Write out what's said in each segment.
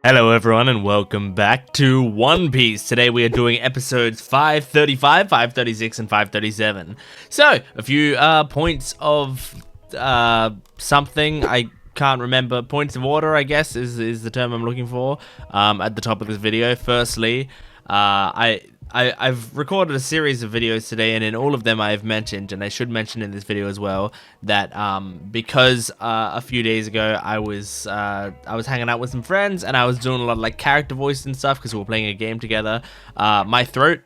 Hello everyone and welcome back to One Piece. Today we are doing episodes 535, 536 and 537. So, a few points of something, I can't remember, points of order I guess is the term I'm looking for at the top of this video. Firstly, I've recorded a series of videos today, and in all of them I've mentioned, and I should mention in this video as well, that because a few days ago I was hanging out with some friends and I was doing a lot of like character voice and stuff because we were playing a game together. My throat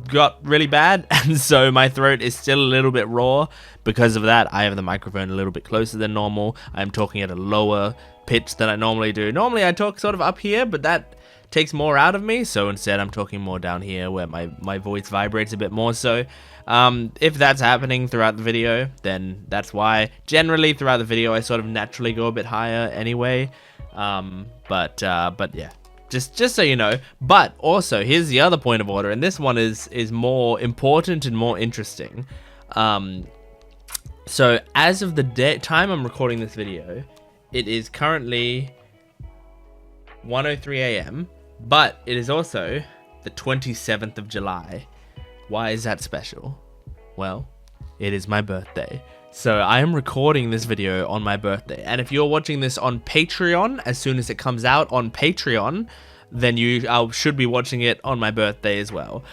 got really bad, and so my throat is still a little bit raw. Because of that, I have the microphone a little bit closer than normal. I'm talking at a lower pitch than I normally do. Normally I talk sort of up here, but that takes more out of me, so instead I'm talking more down here where my voice vibrates a bit more. So if that's happening throughout the video, then that's why. Generally throughout the video I sort of naturally go a bit higher anyway, but yeah, just so you know. But also, here's the other point of order, and this one is more important and more interesting. So as of the time I'm recording this video, it is currently 1:03 a.m. But it is also the 27th of July. Why is that special? Well, it is my birthday. So I am recording this video on my birthday. And if you're watching this on Patreon, as soon as it comes out on Patreon, then you should be watching it on my birthday as well.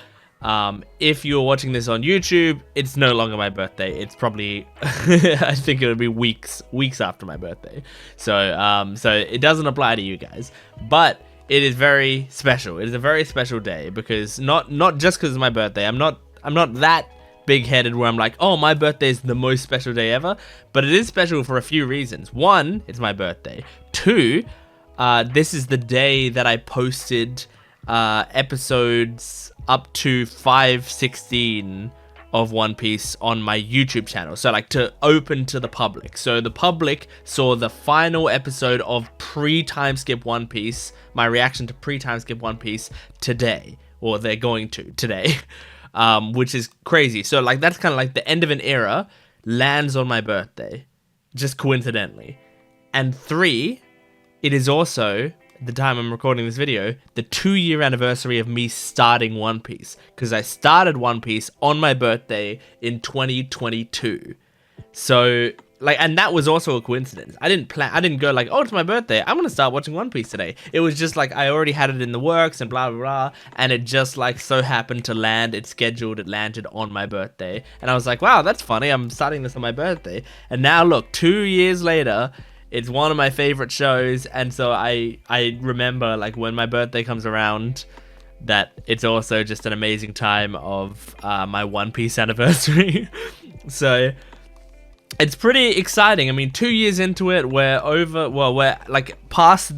If you're watching this on YouTube, it's no longer my birthday. It's probably, I think it would be weeks after my birthday. So, so it doesn't apply to you guys. But it is very special. It is a very special day because not just because it's my birthday. I'm not that big-headed where I'm like, oh, my birthday is the most special day ever. But it is special for a few reasons. One, it's my birthday. Two, this is the day that I posted episodes up to 516 of One Piece on my YouTube channel. So like to open to the public. So the public saw the final episode of pre-timeskip One Piece, my reaction to pre-timeskip One Piece today, or they're going to today, which is crazy. So like that's kind of like the end of an era lands on my birthday, just coincidentally. And three, it is also, the time I'm recording this video, the 2-year anniversary of me starting One Piece, because I started One Piece on my birthday in 2022. So like, and that was also a coincidence. I didn't go like, oh, it's my birthday, I'm gonna start watching One Piece today. It was just like I already had it in the works and blah blah blah, and it just like so happened to land. It landed on my birthday, and I was like, wow, that's funny, I'm starting this on my birthday. And now look, 2 years later, it's one of my favorite shows, and so I remember like when my birthday comes around that it's also just an amazing time of my One Piece anniversary. So it's pretty exciting. I mean, 2 years into it, we're like past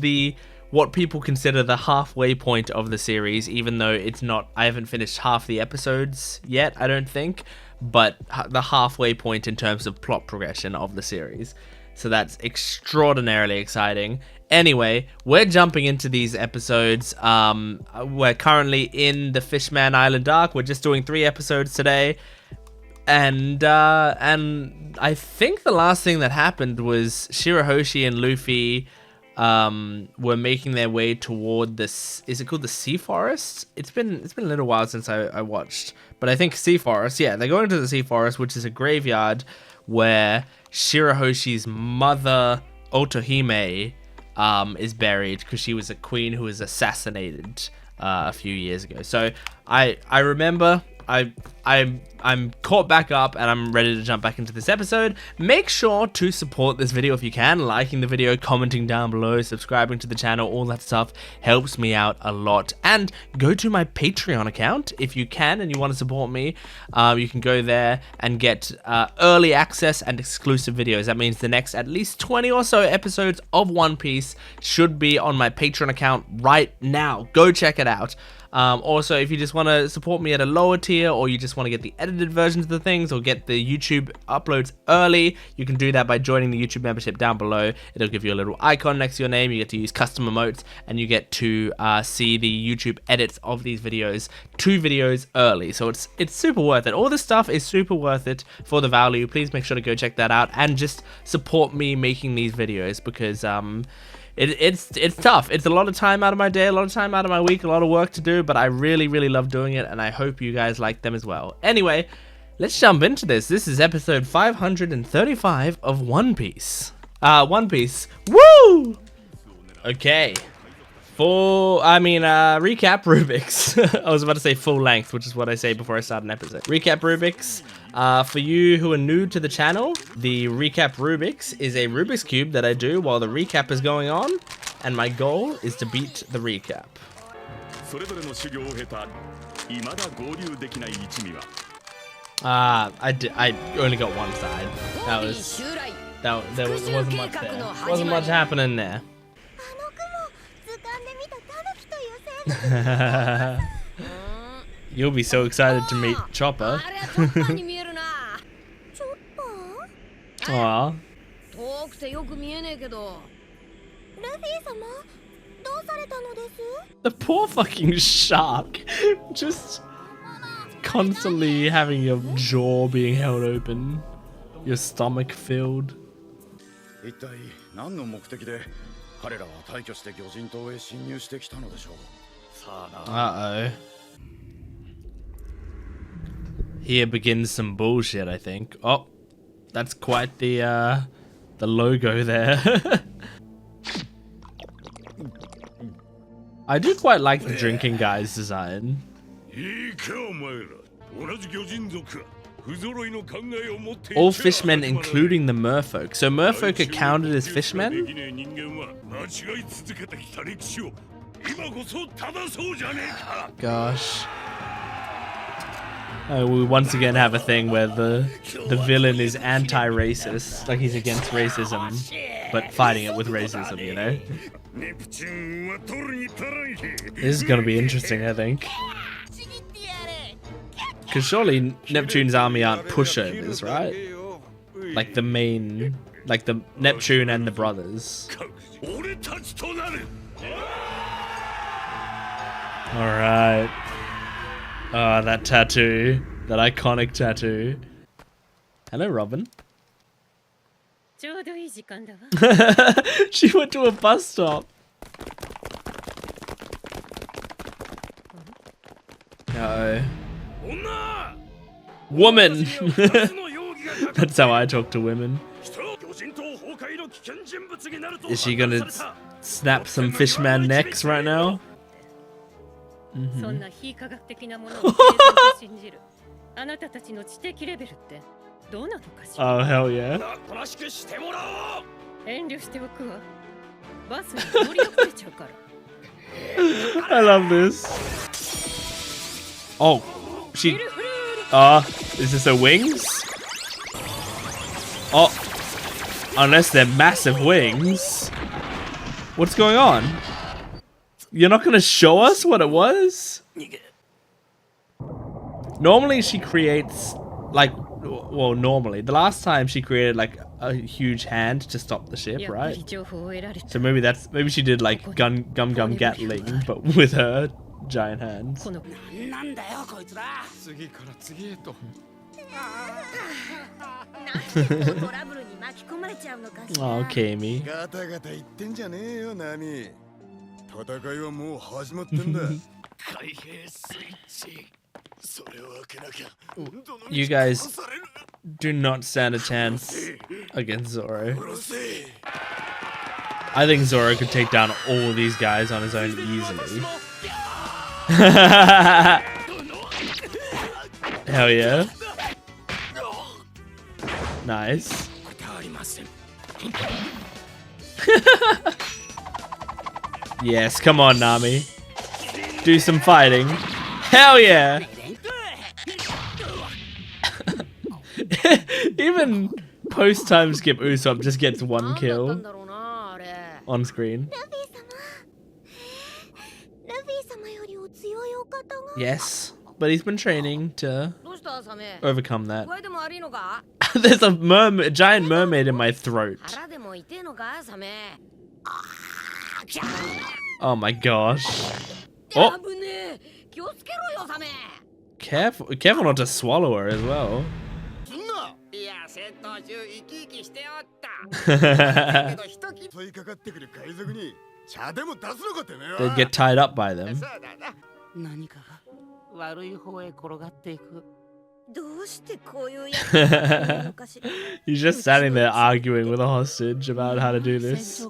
what people consider the halfway point of the series, even though it's not, I haven't finished half the episodes yet, I don't think, but the halfway point in terms of plot progression of the series. So that's extraordinarily exciting. Anyway, we're jumping into these episodes. We're currently in the Fishman Island arc. We're just doing 3 episodes today. And I think the last thing that happened was Shirahoshi and Luffy were making their way toward this, is it called the Sea Forest? It's been a little while since I watched, but I think Sea Forest, yeah, they're going to the Sea Forest, which is a graveyard where Shirahoshi's mother, Otohime, is buried because she was a queen who was assassinated a few years ago. So I remember, I'm caught back up and I'm ready to jump back into this episode. Make sure to support this video if you can, liking the video, commenting down below, subscribing to the channel, all that stuff helps me out a lot. And go to my Patreon account if you can and you want to support me. You can go there and get early access and exclusive videos. That means the next at least 20 or so episodes of One Piece should be on my Patreon account right now. Go check it out. Also, if you just want to support me at a lower tier, or you just want to get the edited versions of the things, or get the YouTube uploads early, you can do that by joining the YouTube membership down below. It'll give you a little icon next to your name. You get to use custom emotes, and you get to see the YouTube edits of these videos 2 videos early. So it's super worth it. All this stuff is super worth it for the value. Please make sure to go check that out and just support me making these videos, because it's tough. It's a lot of time out of my day, a lot of time out of my week, a lot of work to do, but I really, really love doing it, and I hope you guys like them as well. Anyway, let's jump into this. This is episode 535 of One Piece. One Piece. Woo! Okay. Recap Rubik's. I was about to say full length, which is what I say before I start an episode. Recap Rubik's. For you who are new to the channel, the Recap Rubik's is a Rubik's Cube that I do while the recap is going on, and my goal is to beat the recap. I only got one side. There wasn't much there. Wasn't much happening there. You'll be so excited to meet Chopper. Aww. The poor fucking shark. Just constantly having your jaw being held open. Your stomach filled. Uh-oh. Here begins some bullshit, I think. Oh, that's quite the logo there. I do quite like the drinking guy's design. All fishmen, including the merfolk. So merfolk are counted as fishmen? Gosh. We once again have a thing where the villain is anti-racist, like he's against racism, but fighting it with racism, you know? This is gonna be interesting, I think. Because surely Neptune's army aren't pushovers, right? Like the main, like the Neptune and the brothers. Alright. Oh, that tattoo. That iconic tattoo. Hello, Robin. She went to a bus stop. Uh-oh. Woman! That's how I talk to women. Is she gonna snap some fishman necks right now? Oh, hell yeah. I love this. Oh, she... is this her wings? Oh, unless they're massive wings. What's going on? You're not gonna show us what it was? Normally she creates, like, well, normally. The last time she created, like, a huge hand to stop the ship, right? So maybe she did, like, Gum Gatling, but with her giant hands. Oh, Kami. You guys do not stand a chance against Zoro. I think Zoro could take down all these guys on his own easily. Hell yeah. Nice. Yes, come on, Nami. Do some fighting. Hell yeah. Even post-timeskip Usopp just gets one kill on screen. Yes, but he's been training to overcome that. There's a giant mermaid in my throat. Oh my gosh. Oh. Careful not to swallow her as well. They'd get tied up by them. He's just standing there arguing with a hostage about how to do this.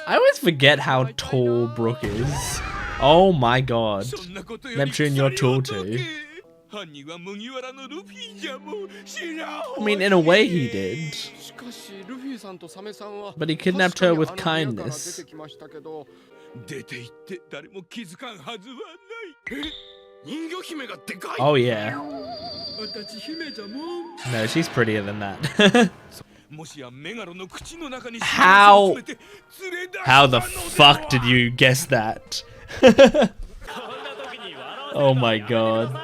I always forget how tall Brook is. Oh my god. Neptune, you're tall too. I mean, in a way he did. But he kidnapped her with kindness. Oh yeah. No, she's prettier than that. How the fuck did you guess that? Oh my god.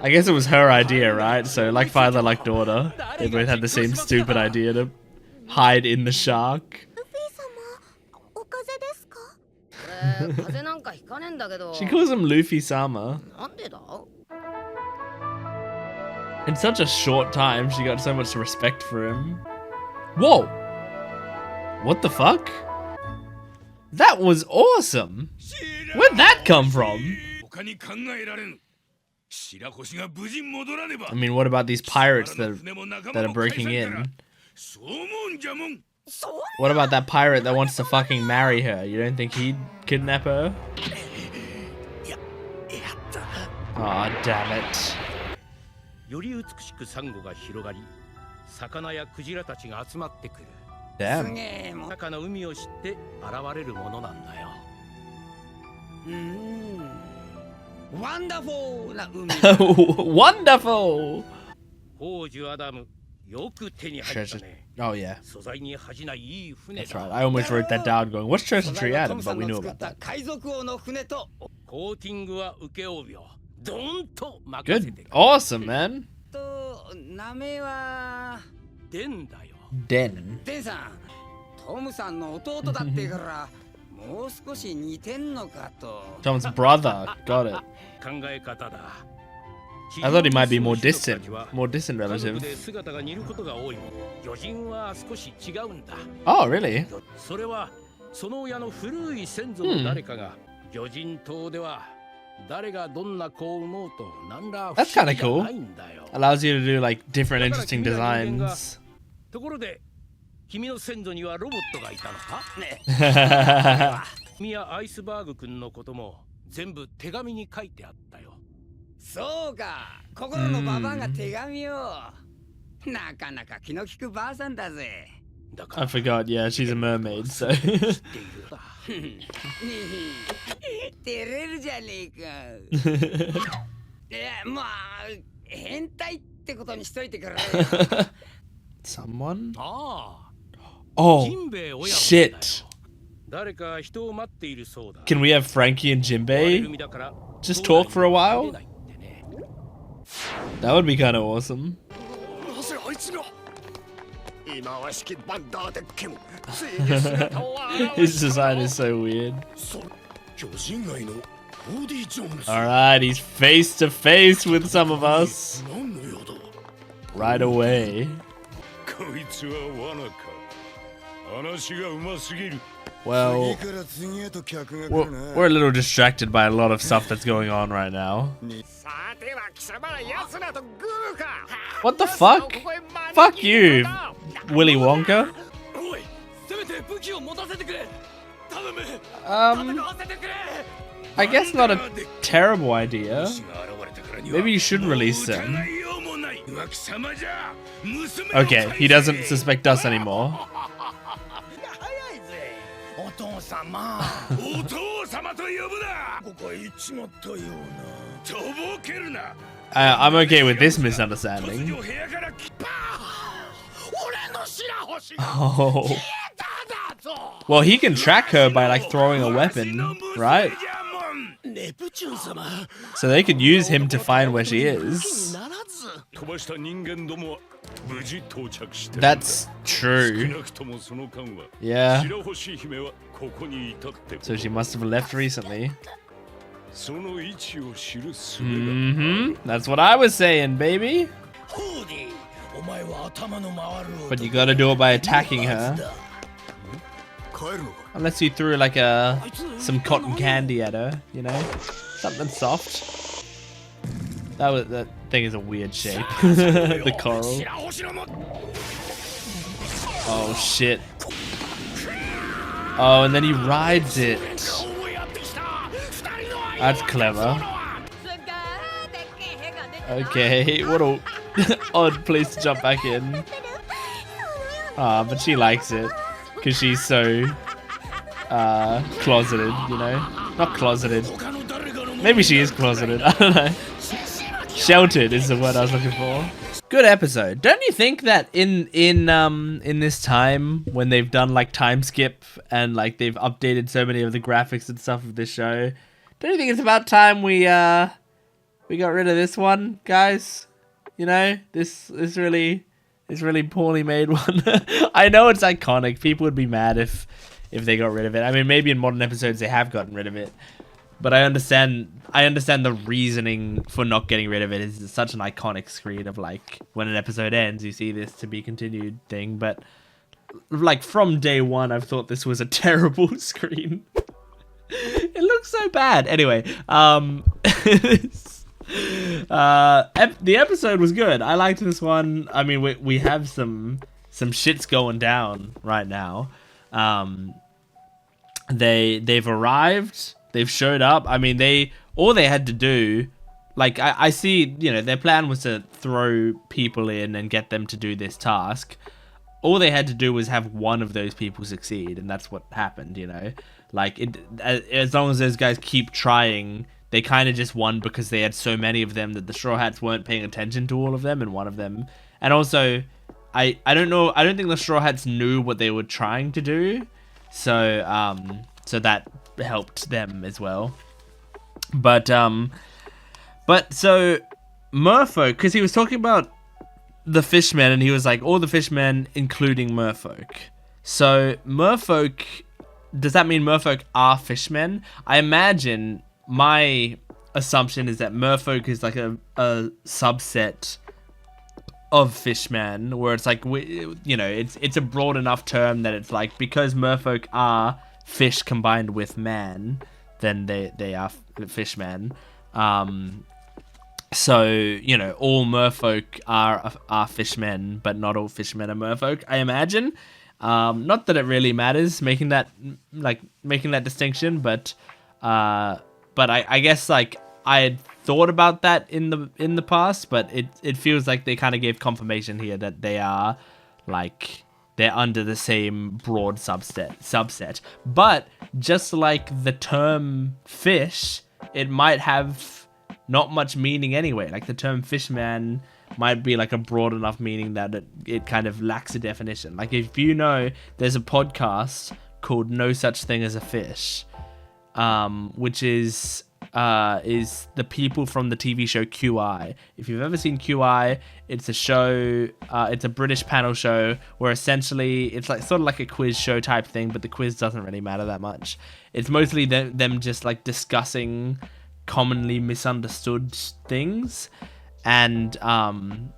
I guess it was her idea, right? So like father, like daughter. They both had the same stupid idea to hide in the shark. She calls him Luffy-sama. In such a short time, she got so much respect for him. Whoa! What the fuck? That was awesome! Where'd that come from? I mean, what about these pirates that are breaking in? What about that pirate that wants to fucking marry her? You don't think he'd kidnap her? Aw, oh, damn it. Damn. Wonderful! Wonderful! Treasure. Oh yeah. That's right. I almost wrote that down going, what's Treasure Tree Adam? But we knew about that. Good. Awesome, man. Den. Tom's brother. Got it. I thought he might be more distant relative. Oh, really? That's kind of cool. Allows you to do like different interesting designs. I forgot, yeah, she's a mermaid, so. Someone? Oh, shit. Can we have Franky and Jinbei just talk for a while? That would be kind of awesome. His design is so weird. Alright, he's face to face with some of us. Right away. Well, we're a little distracted by a lot of stuff that's going on right now. What the fuck? Fuck you, Willy Wonka. I guess not a terrible idea. Maybe you should release them. Okay, he doesn't suspect us anymore. I'm okay with this misunderstanding. Oh. Well, he can track her by like throwing a weapon, right? So they could use him to find where she is. That's true. Yeah. So she must have left recently. That's what I was saying, baby. But you gotta do it by attacking her. Unless you threw like some cotton candy at her, you know? Something soft. That thing is a weird shape. The coral. Oh shit. Oh, and then he rides it. That's clever. Okay, what a odd place to jump back in. Ah, but she likes it. Because she's so closeted, you know? Not closeted. Maybe she is closeted, I don't know. Sheltered is the word I was looking for. Good episode. Don't you think that in this time when they've done like time skip and like they've updated so many of the graphics and stuff of this show, don't you think it's about time we got rid of this one, guys? You know, this really poorly made one. I know it's iconic. People would be mad if they got rid of it. I mean, maybe in modern episodes they have gotten rid of it. But I understand the reasoning for not getting rid of it. It's such an iconic screen of like when an episode ends, you see this to be continued thing. But like from day one, I've thought this was a terrible screen. It looks so bad. Anyway, the episode was good. I liked this one. I mean, we have some shits going down right now. They've arrived. They've showed up. I mean, all they had to do, like, I see, you know, their plan was to throw people in and get them to do this task. All they had to do was have one of those people succeed, and that's what happened, you know? Like, as long as those guys keep trying, they kind of just won because they had so many of them that the Straw Hats weren't paying attention to all of them, and one of them... And also, I don't know, I don't think the Straw Hats knew what they were trying to do, so that helped them as well. But so merfolk, because he was talking about the fishmen and he was like all the fishmen including merfolk. So merfolk, does that mean merfolk are fishmen? I imagine, my assumption is that merfolk is like a subset of fishman, where it's like, you know, it's a broad enough term that it's like, because merfolk are fish combined with man, then they are fishmen. So, you know, all merfolk are fishmen, but not all fishmen are merfolk, I imagine. Not that it really matters making that distinction, but I guess like I had thought about that in the past, but it feels like they kind of gave confirmation here that they are like, they're under the same broad subset. But just like the term fish, it might have not much meaning anyway. Like the term fishman might be like a broad enough meaning that it kind of lacks a definition. Like if you know, there's a podcast called No Such Thing as a Fish, which is the people from the TV show QI. If you've ever seen QI, it's a show, it's a British panel show where essentially it's like sort of like a quiz show type thing, but the quiz doesn't really matter that much. It's mostly them just like discussing commonly misunderstood things. And one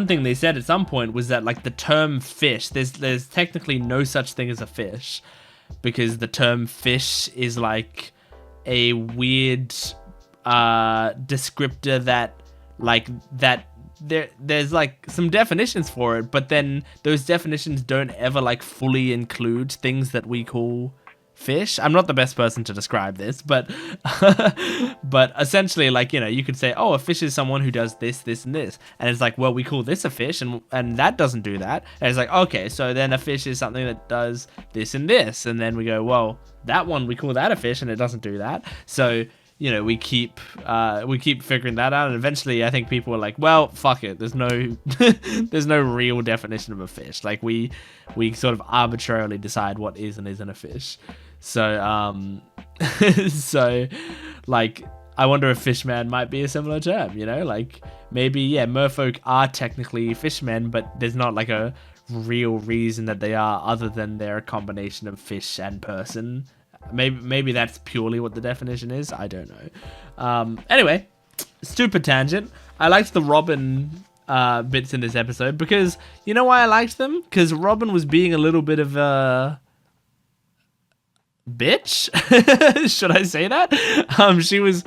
thing they said at some point was that like the term fish, there's technically no such thing as a fish, because the term fish is like a weird descriptor that there's like some definitions for it, but then those definitions don't ever like fully include things that we call fish. I'm not the best person to describe this, but but essentially, like, you know, you could say, oh, a fish is someone who does this, this, and this, and it's like, well, we call this a fish, and that doesn't do that, and it's like, okay, so then a fish is something that does this and this, and then we go, well, that one we call that a fish, and it doesn't do that. So, you know, we keep figuring that out, and eventually I think people are like, well, fuck it, there's no there's no real definition of a fish. Like we sort of arbitrarily decide what is and isn't a fish. So so like I wonder if fishman might be a similar term, you know? Like maybe, yeah, merfolk are technically fishmen, but there's not like a real reason that they are other than they're a combination of fish and person. Maybe that's purely what the definition is. I don't know. Anyway, stupid tangent. I liked the Robin bits in this episode because you know why I liked them? Because Robin was being a little bit of a bitch. Should I say that? She was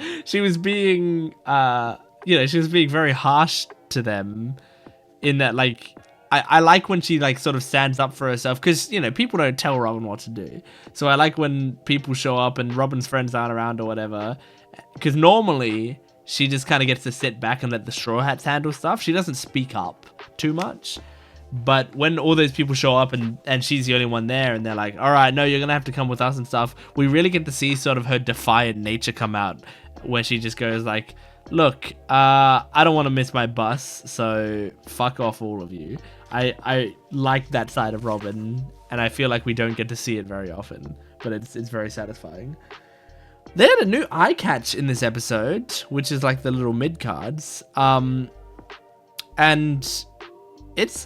being she was being very harsh to them in that, like, I like when she, like, sort of stands up for herself, because, you know, people don't tell Robin what to do. So I like when people show up and Robin's friends aren't around or whatever, because normally she just kind of gets to sit back and let the Straw Hats handle stuff. She doesn't speak up too much. But when all those people show up and she's the only one there and they're like, all right, no, you're going to have to come with us and stuff, we really get to see sort of her defiant nature come out, where she just goes like, look, I don't want to miss my bus, so fuck off, all of you. I like that side of Robin, and I feel like we don't get to see it very often, but it's very satisfying. They had a new eye catch in this episode, which is like the little mid cards, and it's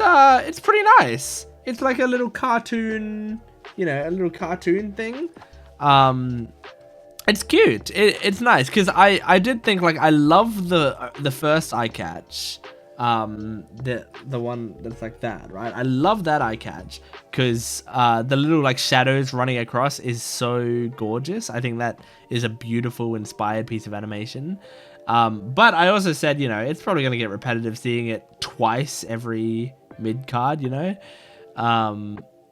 pretty nice. It's like a little cartoon, you know, a little cartoon thing. It's cute. It's nice because I did think, like, I love the first eye catch, the one that's like that, right? I love that eye catch because the little, like, shadows running across is so gorgeous. I think that is a beautiful, inspired piece of animation. But I also said, you know, it's probably gonna get repetitive seeing it twice every mid card, you know.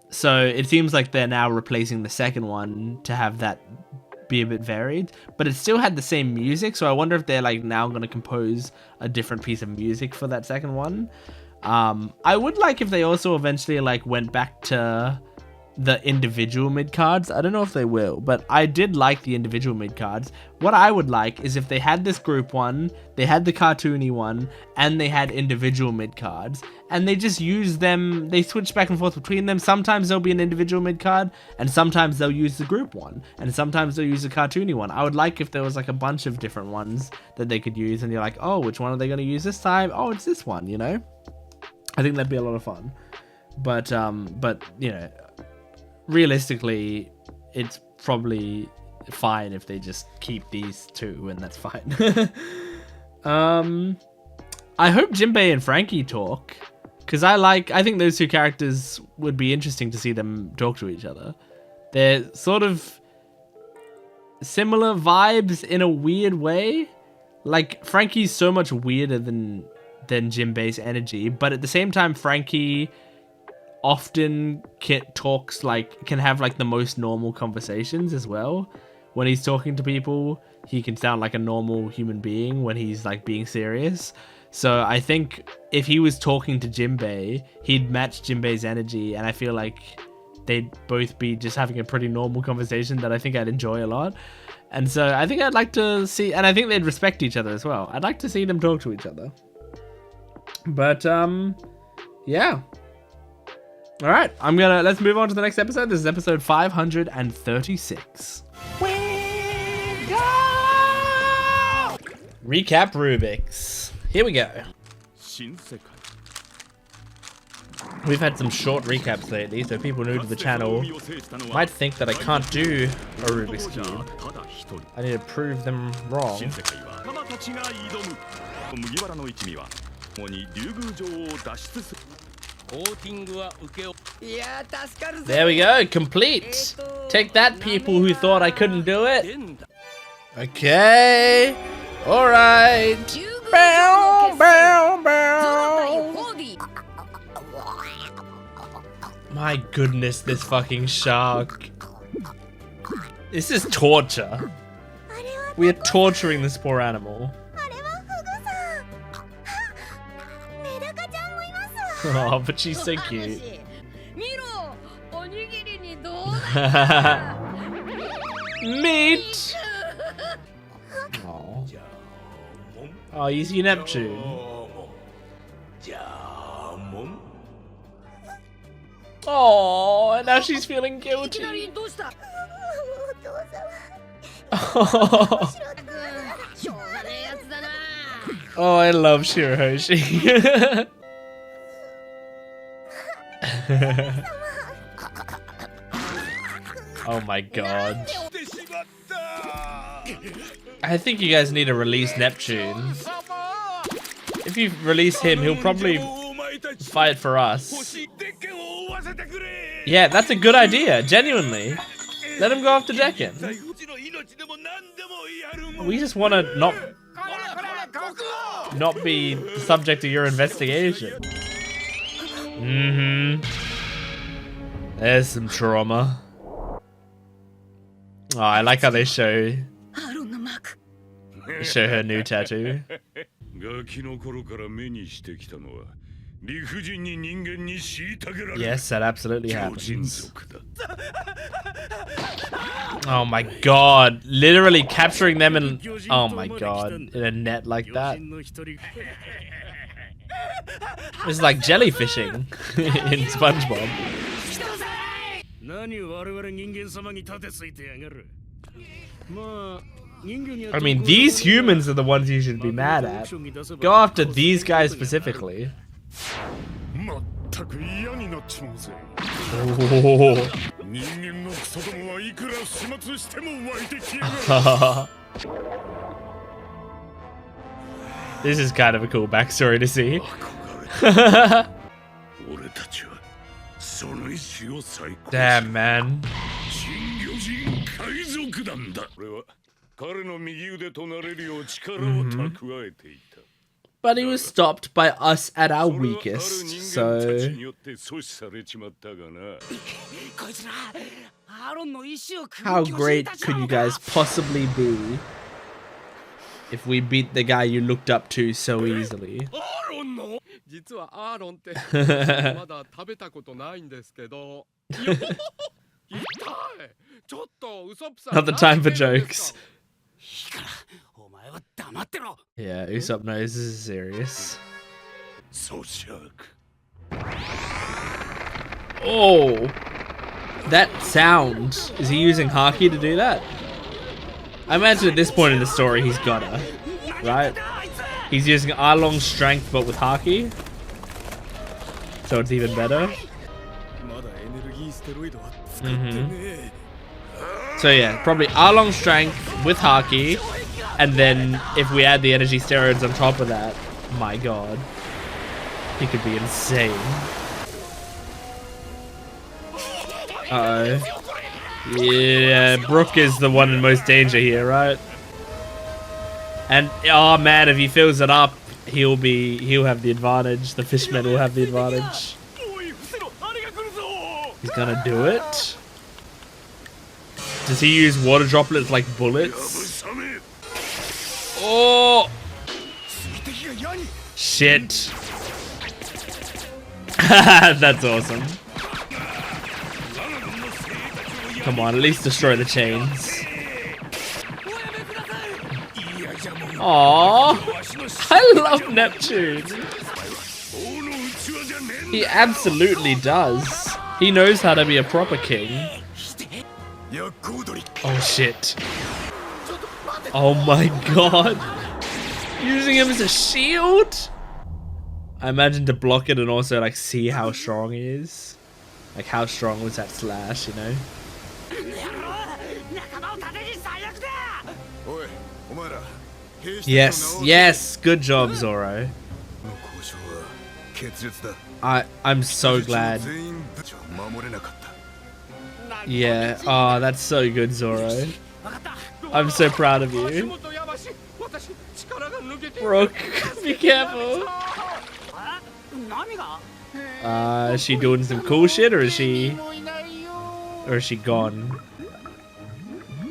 So it seems like they're now replacing the second one to have that be a bit varied, but it still had the same music, so I wonder if they're, like, now going to compose a different piece of music for that second one. I would like if they also eventually, like, went back to the individual mid cards. I don't know if they will, but I did like the individual mid cards. What I would like is if they had this group one, they had the cartoony one, and they had individual mid cards, and they just use them, they switch back and forth between them. Sometimes there'll be an individual mid card, and sometimes they'll use the group one, and sometimes they'll use the cartoony one. I would like if there was, like, a bunch of different ones that they could use, and you're like, oh, which one are they going to use this time? Oh, it's this one, you know? I think that'd be a lot of fun. But you know, realistically, it's probably fine if they just keep these two, and that's fine. I hope Jinbei and Franky talk, because I think those two characters would be interesting to see them talk to each other. They're sort of similar vibes in a weird way. Like, Franky's so much weirder than Jinbei's energy, but at the same time, Franky often can have, like, the most normal conversations as well. When he's talking to people, he can sound like a normal human being when he's, like, being serious. So I think if he was talking to Jinbei, he'd match Jinbei's energy, and I feel like they'd both be just having a pretty normal conversation that I think I'd enjoy a lot. And so I think I'd like to see, and I think they'd respect each other as well. I'd like to see them talk to each other. But yeah. All right, let's move on to the next episode. This is episode 536. We go! Recap Rubik's. Here we go. We've had some short recaps lately, so people new to the channel might think that I can't do a Rubik's Cube. I need to prove them wrong. There we go, complete. Take that, people who thought I couldn't do it. Okay, all right. Bow, bow, bow. My goodness, this fucking shark. This is torture. We are torturing this poor animal. Oh, but she's so cute. Meat! Oh. Oh, you see Neptune. Oh, and now she's feeling guilty. Oh, oh, I love Shirahoshi. Oh my god. I think you guys need to release Neptune. If you release him, he'll probably fight for us. Yeah, that's a good idea, genuinely. Let him go after Decken. We just want to not be the subject of your investigation. There's some trauma. Oh, I like how they show her new tattoo. Yes, that absolutely happens. Oh my god. Literally capturing them in... Oh my god. In a net like that. It's like jellyfishing in SpongeBob. I mean, these humans are the ones you should be mad at. Go after these guys specifically. This is kind of a cool backstory to see. Damn, man. But he was stopped by us at our weakest, so... How great could you guys possibly be if we beat the guy you looked up to so easily? Not the time for jokes. Yeah, Usopp knows this is serious. Oh, that sound. Is he using Haki to do that? I imagine at this point in the story he's gotta, right? He's using arlong strength but with Haki, so it's even better. So yeah, probably arlong strength with Haki, and then if we add the energy steroids on top of that, my god, he could be insane. Uh-oh. Yeah, Brook is the one in most danger here, right? And oh man, if he fills it up, he'll have the advantage. The fishman will have the advantage. He's gonna do it. Does he use water droplets like bullets? Oh! Shit. That's awesome. Come on, at least destroy the chains. Aww. I love Neptune. He absolutely does. He knows how to be a proper king. Oh shit. Oh my god. Using him as a shield? I imagine to block it and also like see how strong he is. Like how strong was that slash, you know? Yes, yes, good job, Zoro. I'm so glad. Yeah, oh, that's so good, Zoro. I'm so proud of you. Brook, be careful. Is she doing some cool shit, or is she gone?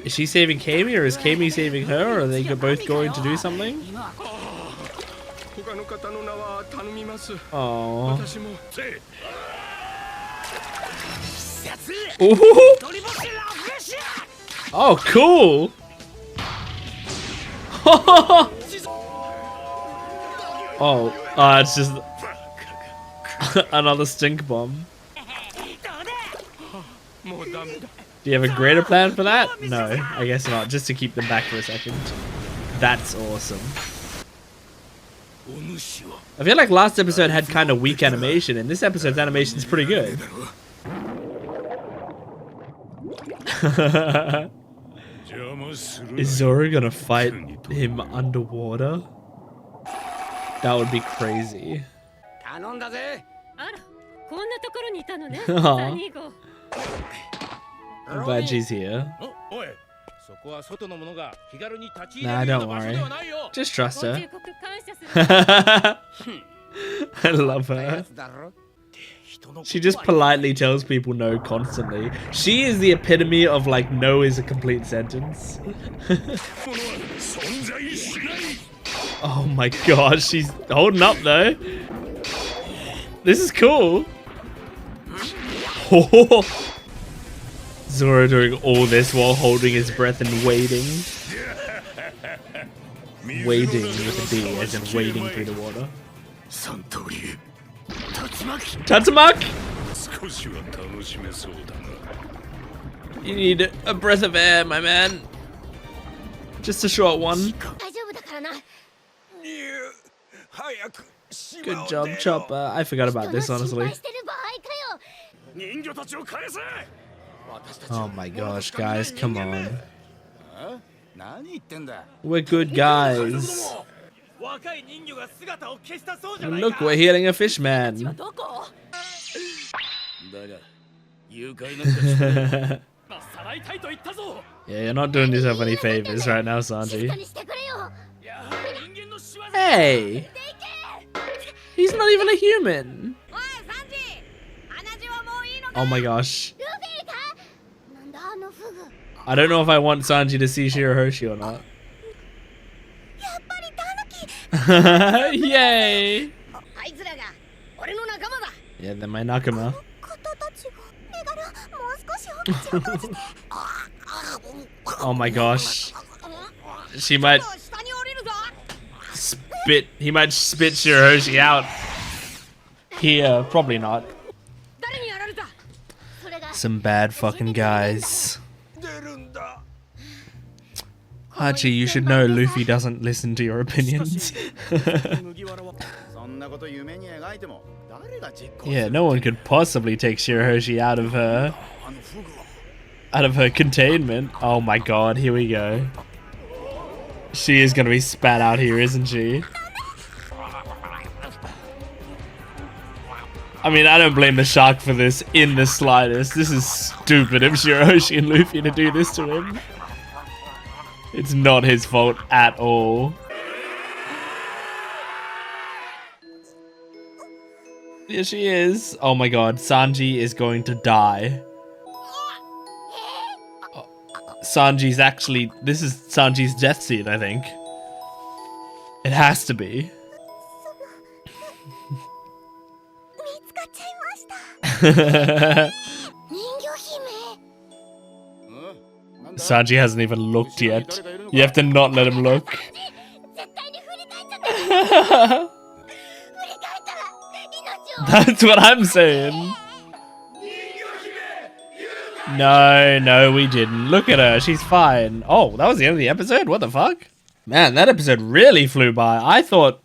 Is she saving Kami, or is Kami saving her, or are they both going to do something? Oh. Ooh. Oh, cool. Oh, it's just another stink bomb. Do you have a greater plan for that? No, I guess not. Just to keep them back for a second. That's awesome. I feel like last episode had kind of weak animation, and this episode's animation is pretty good. Is Zoro gonna fight him underwater? That would be crazy. I'm glad she's here. Nah, don't worry. Just trust her. I love her. She just politely tells people no constantly. She is the epitome of like no is a complete sentence. Oh my god, she's holding up though. This is cool. Zoro doing all this while holding his breath and waiting. Wading with a D, as in wading through the water. Tatsumak! You need a breath of air, my man. Just a short one. Good job, Chopper. I forgot about this, honestly. Oh my gosh, guys, come on. We're good guys. And look, we're healing a fishman. Yeah, you're not doing yourself any favors right now, Sanji. Hey! He's not even a human. Oh my gosh. I don't know if I want Sanji to see Shirahoshi or not. Yay! Yeah, they're my nakama. Oh my gosh. She might spit. He might spit Shirahoshi out. Here, probably not. Some bad fucking guys. Hachi, you should know Luffy doesn't listen to your opinions. Yeah, no one could possibly take Shirahoshi out of her containment. Oh my god, here we go. She is gonna be spat out here, isn't she? I mean, I don't blame the shark for this in the slightest. This is stupid of Shirahoshi and Luffy to do this to him. It's not his fault at all. Here she is. Oh my god, Sanji is going to die. Sanji's actually... This is Sanji's death scene, I think. It has to be. Sanji hasn't even looked yet. You have to not let him look. That's what I'm saying. No, we didn't. Look at her. She's fine. Oh, that was the end of the episode? What the fuck? Man, that episode really flew by. I thought...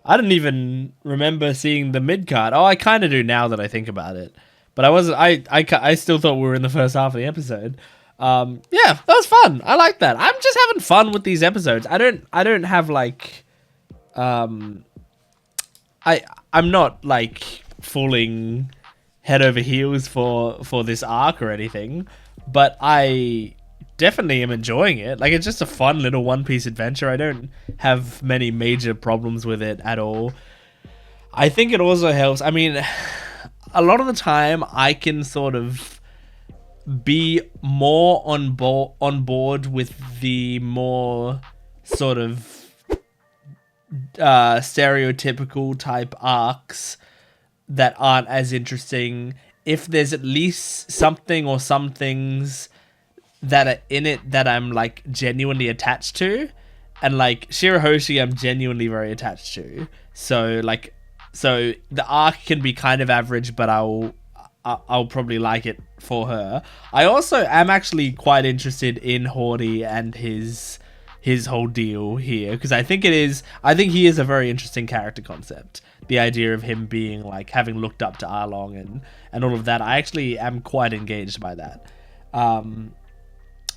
I didn't even remember seeing the mid-card. Oh, I kind of do now that I think about it. But I wasn't... I still thought we were in the first half of the episode. Yeah, that was fun. I like that. I'm just having fun with these episodes. I don't have like... I'm not like falling head over heels for this arc or anything, but I definitely am enjoying it. Like, it's just a fun little One Piece adventure. I don't have many major problems with it at all. I think it also helps. I mean, a lot of the time I can sort of be more on board with the more sort of stereotypical type arcs that aren't as interesting if there's at least something or some things that are in it that I'm like genuinely attached to. And like Shirahoshi I'm genuinely very attached to, so the arc can be kind of average, but I'll probably like it for her. I also am actually quite interested in Hordy and his whole deal here, because I think he is a very interesting character concept. The idea of him being like having looked up to Arlong and all of that. I actually am quite engaged by that.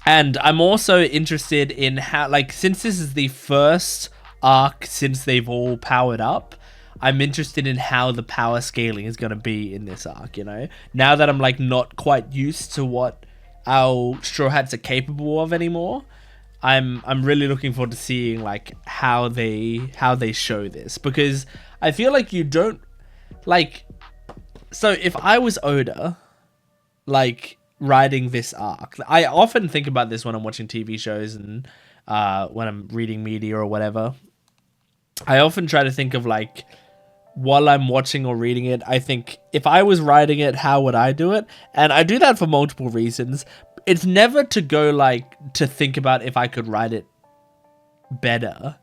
And I'm also interested in how, like, since this is the first arc since they've all powered up. I'm interested in how the power scaling is going to be in this arc, you know? Now that I'm, like, not quite used to what our Straw Hats are capable of anymore, I'm really looking forward to seeing, like, how they show this. Because I feel like you don't, like... So, if I was Oda, like, writing this arc... I often think about this when I'm watching TV shows and when I'm reading media or whatever. I often try to think of, like... While I'm watching or reading it, I think if I was writing it, how would I do it? And I do that for multiple reasons. It's never to go like to think about if I could write it better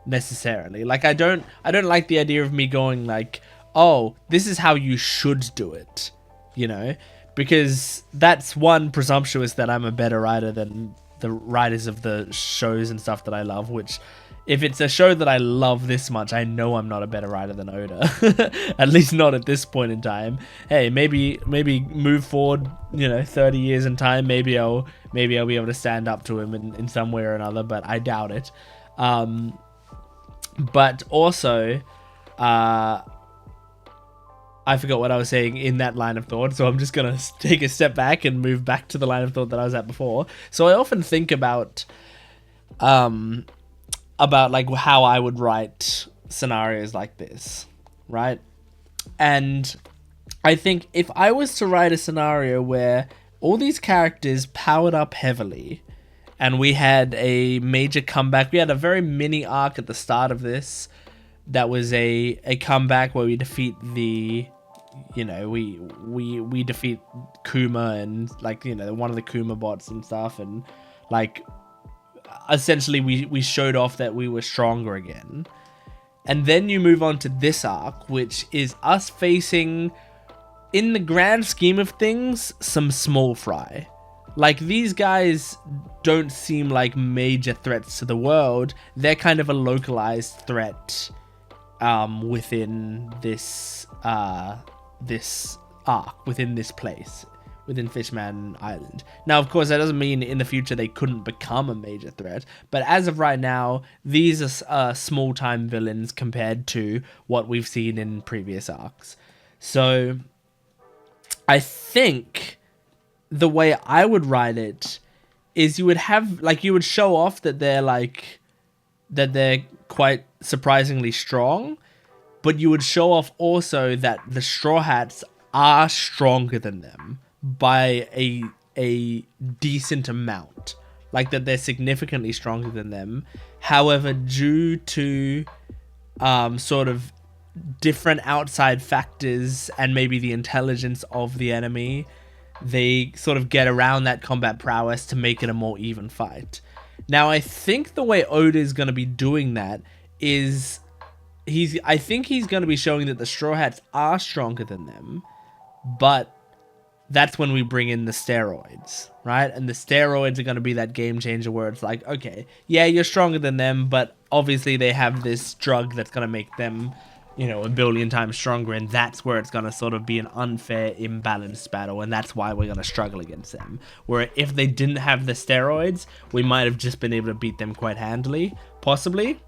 necessarily. Like I don't like the idea of me going like, oh, this is how you should do it, you know? Because that's one, presumptuous that I'm a better writer than the writers of the shows and stuff that I love, which if it's a show that I love this much, I know I'm not a better writer than Oda. At least not at this point in time. Hey, maybe move forward, you know, 30 years in time. Maybe I'll be able to stand up to him in some way or another, but I doubt it. But also, I forgot what I was saying in that line of thought, so I'm just gonna take a step back and move back to the line of thought that I was at before. So I often think about like how I would write scenarios like this, right? And I think if I was to write a scenario where all these characters powered up heavily and we had a major comeback, we had a very mini arc at the start of this that was a comeback where we defeat the, you know, we defeat Kuma and, like, you know, one of the Kuma bots and stuff, and like essentially we showed off that we were stronger again. And then you move on to this arc, which is us facing, in the grand scheme of things, some small fry. Like, these guys don't seem like major threats to the world. They're kind of a localized threat within this this arc, within this place, within Fishman Island. Now, of course, that doesn't mean in the future they couldn't become a major threat, but as of right now, these are small-time villains compared to what we've seen in previous arcs. So, I think the way I would write it is you would have, like, you would show off that they're, like, that they're quite surprisingly strong, but you would show off also that the Straw Hats are stronger than them by a decent amount, like that they're significantly stronger than them. However, due to sort of different outside factors and maybe the intelligence of the enemy, they sort of get around that combat prowess to make it a more even fight. Now, I think the way Oda is going to be doing that is I think he's going to be showing that the Straw Hats are stronger than them, but that's when we bring in the steroids, right? And the steroids are going to be that game changer where it's like, okay, yeah, you're stronger than them, but obviously they have this drug that's going to make them, you know, a billion times stronger, and that's where it's going to sort of be an unfair, imbalanced battle, and that's why we're going to struggle against them. Where if they didn't have the steroids, we might have just been able to beat them quite handily, possibly.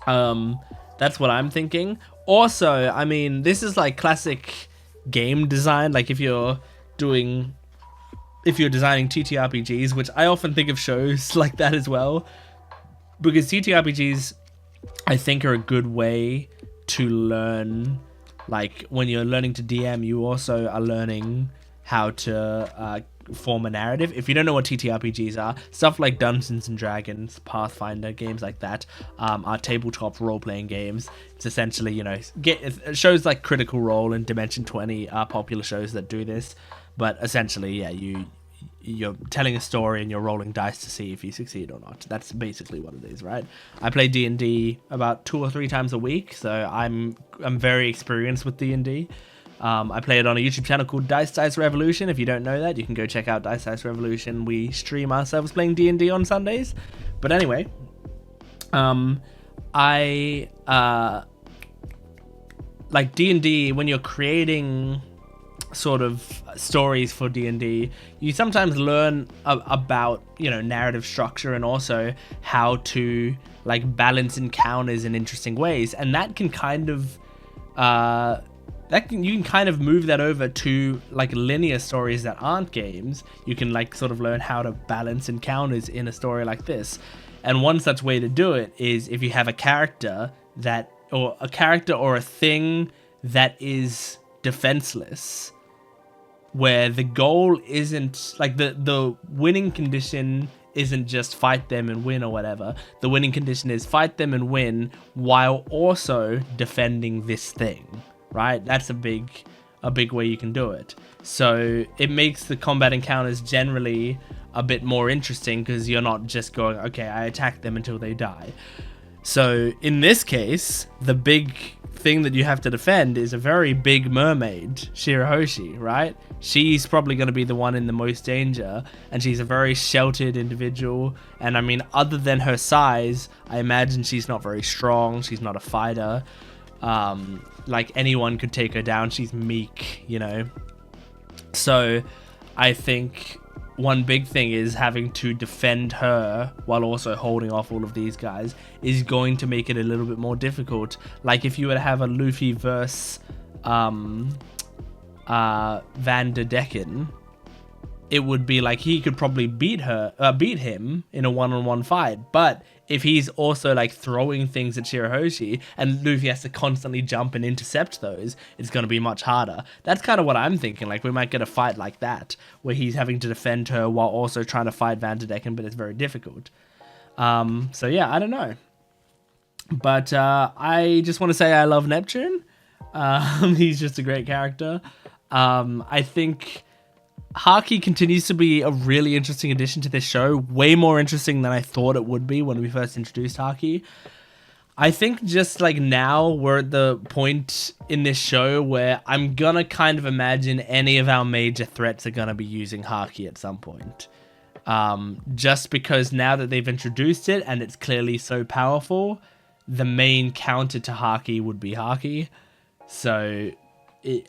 That's what I'm thinking. Also, I mean, this is like classic game design. Like, if you're designing TTRPGs, which I often think of shows like that as well, because TTRPGs, I think, are a good way to learn. Like, when you're learning to DM, you also are learning how to form a narrative. If you don't know what TTRPGs are, stuff like Dungeons and Dragons, Pathfinder, games like that, are tabletop role-playing games. It's essentially, you know, shows like Critical Role and Dimension 20 are popular shows that do this, but essentially, yeah, you're telling a story and you're rolling dice to see if you succeed or not. That's basically what it is, right? I play D&D about 2 or 3 times a week, so I'm very experienced with D&D. I play it on a YouTube channel called Dice Revolution. If you don't know that, you can go check out Dice Revolution. We stream ourselves playing D&D on Sundays. But anyway, like D&D, when you're creating sort of stories for D&D, you sometimes learn about, you know, narrative structure and also how to like balance encounters in interesting ways, and that can kind of you can kind of move that over to like linear stories that aren't games. You can like sort of learn how to balance encounters in a story like this. And one such way to do it is if you have a character or a thing that is defenseless, where the goal isn't like the winning condition isn't just fight them and win or whatever. The winning condition is fight them and win while also defending this thing, right? That's a big way you can do it. So it makes the combat encounters generally a bit more interesting because you're not just going, okay, I attack them until they die. So in this case, the big thing that you have to defend is a very big mermaid, Shirahoshi, right? She's probably going to be the one in the most danger, and she's a very sheltered individual. And I mean, other than her size, I imagine she's not very strong. She's not a fighter. Like anyone could take her down. She's meek, you know. So I think one big thing is having to defend her while also holding off all of these guys is going to make it a little bit more difficult. Like if you were to have a Luffy versus Van der Decken, it would be like he could probably beat him in a one-on-one fight. But if he's also like throwing things at Shirahoshi and Luffy has to constantly jump and intercept those, it's going to be much harder. That's kind of what I'm thinking. Like we might get a fight like that where he's having to defend her while also trying to fight Van der Decken, but it's very difficult. So yeah, I don't know. But I just want to say I love Neptune. He's just a great character. I think Haki continues to be a really interesting addition to this show, way more interesting than I thought it would be when we first introduced Haki. I think just like now we're at the point in this show where I'm gonna kind of imagine any of our major threats are gonna be using Haki at some point. Just because now that they've introduced it and it's clearly so powerful, the main counter to Haki would be Haki. So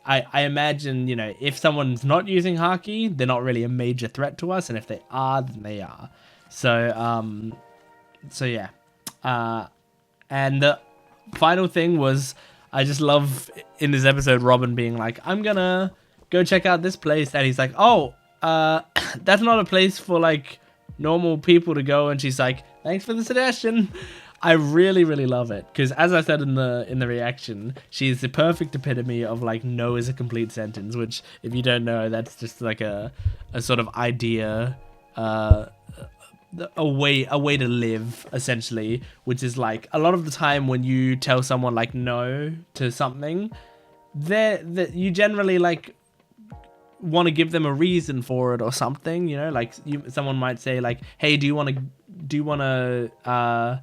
I imagine, you know, if someone's not using Haki, they're not really a major threat to us, and if they are, then they are. So yeah. And the final thing was, I just love in this episode Robin being like, I'm gonna go check out this place, and he's like, oh, that's not a place for like normal people to go, and she's like, thanks for the suggestion. I really, really love it because, as I said in the reaction, she's the perfect epitome of like no is a complete sentence. Which, if you don't know, that's just like a sort of idea, a way to live essentially. Which is like a lot of the time when you tell someone like no to something, that you generally like want to give them a reason for it or something. You know, like someone might say like, hey, do you want to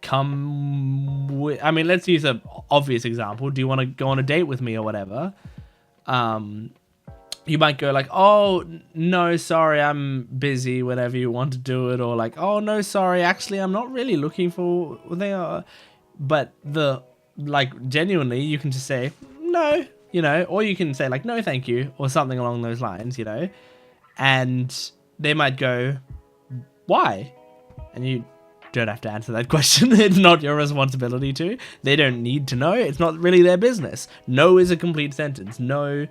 come with, I mean, let's use an obvious example. Do you want to go on a date with me or whatever? You might go like, oh, no, sorry, I'm busy, whenever you want to do it. Or like, oh, no, sorry, actually, I'm not really looking for what they are. But genuinely, you can just say, no, you know, or you can say like, no, thank you, or something along those lines, you know, and they might go, why? And you don't have to answer that question. It's not your responsibility to. They don't need to know. It's not really their business. No is a complete sentence. No,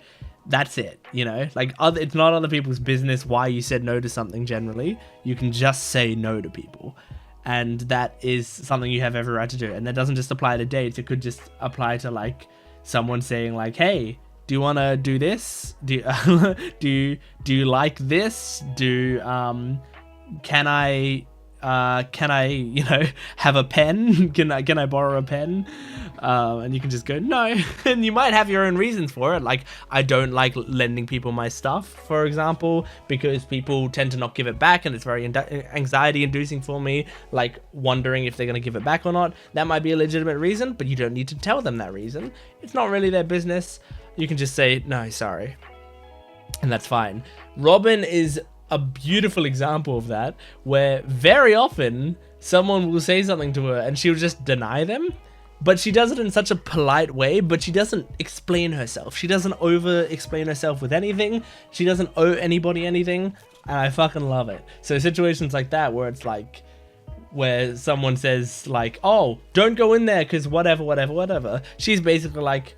that's it. You know, like it's not other people's business why you said no to something. Generally, you can just say no to people, and that is something you have every right to do. And that doesn't just apply to dates. It could just apply to like someone saying like, hey, do you want to do this? Do you like this? Can I, you know, have a pen? Can I borrow a pen? And you can just go, no. And you might have your own reasons for it. Like, I don't like lending people my stuff, for example, because people tend to not give it back, and it's very anxiety inducing for me, like wondering if they're going to give it back or not. That might be a legitimate reason, but you don't need to tell them that reason. It's not really their business. You can just say, no, sorry. And that's fine. Robin is a beautiful example of that, where very often someone will say something to her and she'll just deny them but she does it in such a polite way, but she doesn't explain herself. She doesn't over explain herself with anything. She doesn't owe anybody anything, and I fucking love it. So situations like that where it's like, where someone says like, oh, don't go in there because whatever, she's basically like,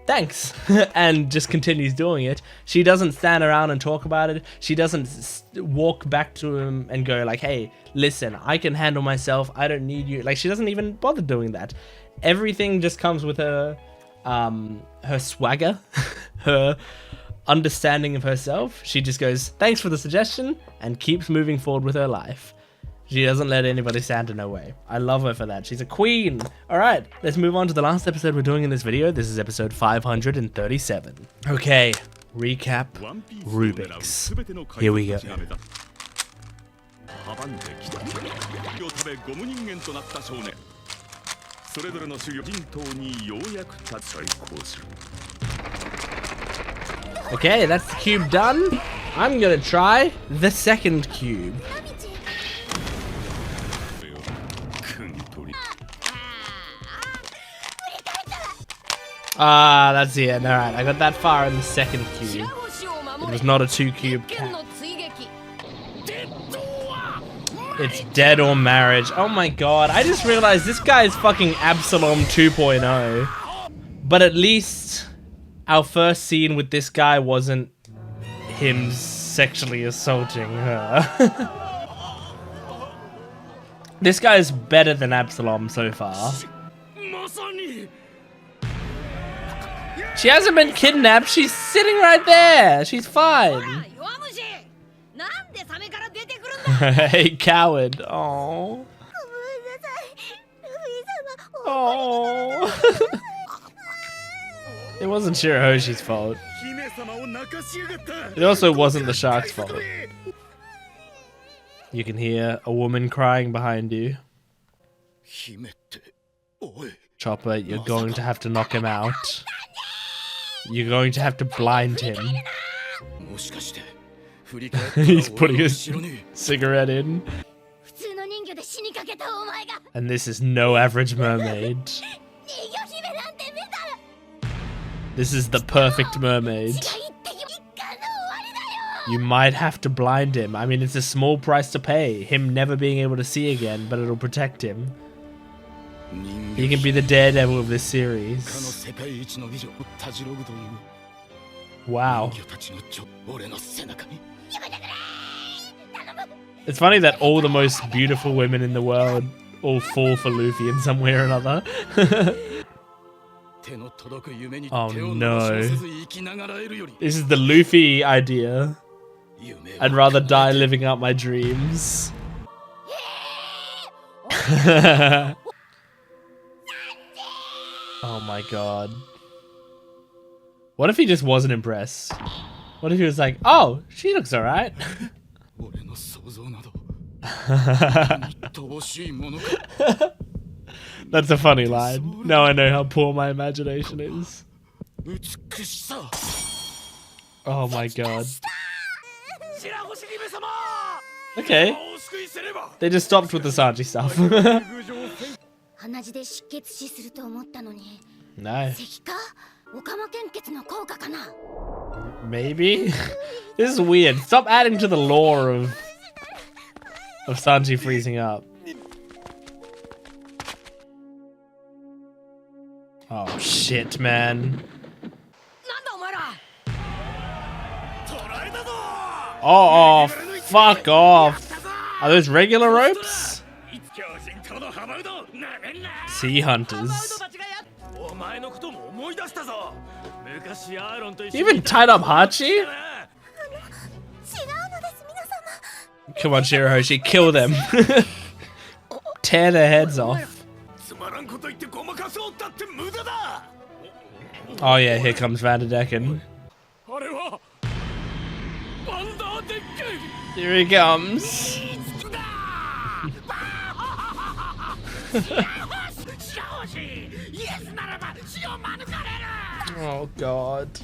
thanks, and just continues doing it. She doesn't stand around and talk about it. She doesn't walk back to him and go like, hey, listen, I can handle myself, I don't need you. Like, she doesn't even bother doing that. Everything just comes with her her swagger, her understanding of herself. She just goes, thanks for the suggestion, and keeps moving forward with her life. She doesn't let anybody stand in her way. I love her for that. She's a queen. All right, let's move on to the last episode we're doing in this video. This is episode 537. Okay, recap Rubik's. Here we go. Okay, that's the cube done. I'm gonna try the second cube. Ah, that's the end. Alright, I got that far in the second cube. It was not a 2-cube cat. It's dead or marriage. Oh my god, I just realized this guy is fucking Absalom 2.0. But at least our first scene with this guy wasn't him sexually assaulting her. This guy is better than Absalom so far. She hasn't been kidnapped. She's sitting right there. She's fine. Hey, coward. Oh. Oh. It wasn't Shirahoshi's fault. It also wasn't the shark's fault. You can hear a woman crying behind you. Chopper, you're going to have to knock him out. You're going to have to blind him. He's putting his cigarette in. And this is no average mermaid. This is the perfect mermaid. You might have to blind him. I mean, it's a small price to pay. Him never being able to see again, but it'll protect him. He can be the daredevil of this series. Wow. It's funny that all the most beautiful women in the world all fall for Luffy in some way or another. Oh no. This is the Luffy idea. I'd rather die living out my dreams. Oh my god. What if he just wasn't impressed? What if he was like, oh, she looks alright. That's a funny line. Now I know how poor my imagination is. Oh my god. Okay. They just stopped with the Sanji stuff. No. Maybe? This is weird. Stop adding to the lore of Sanji freezing up. Oh shit, man. Oh, fuck off. Are those regular ropes? Sea hunters. You even tied up Hachi? Come on, Shirahoshi, kill them. Tear their heads off. Oh yeah, here comes Vanderdecken. Here he comes. Oh god.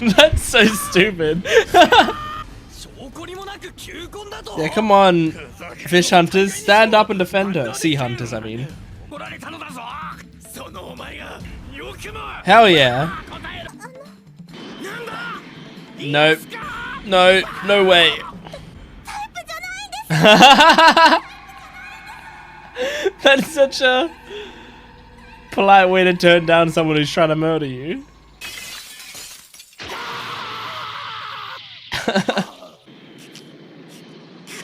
That's so stupid. Yeah, come on, fish hunters, stand up and defend her. Sea hunters, I mean. Hell yeah. Nope. No, no way. That's such a polite way to turn down someone who's trying to murder you.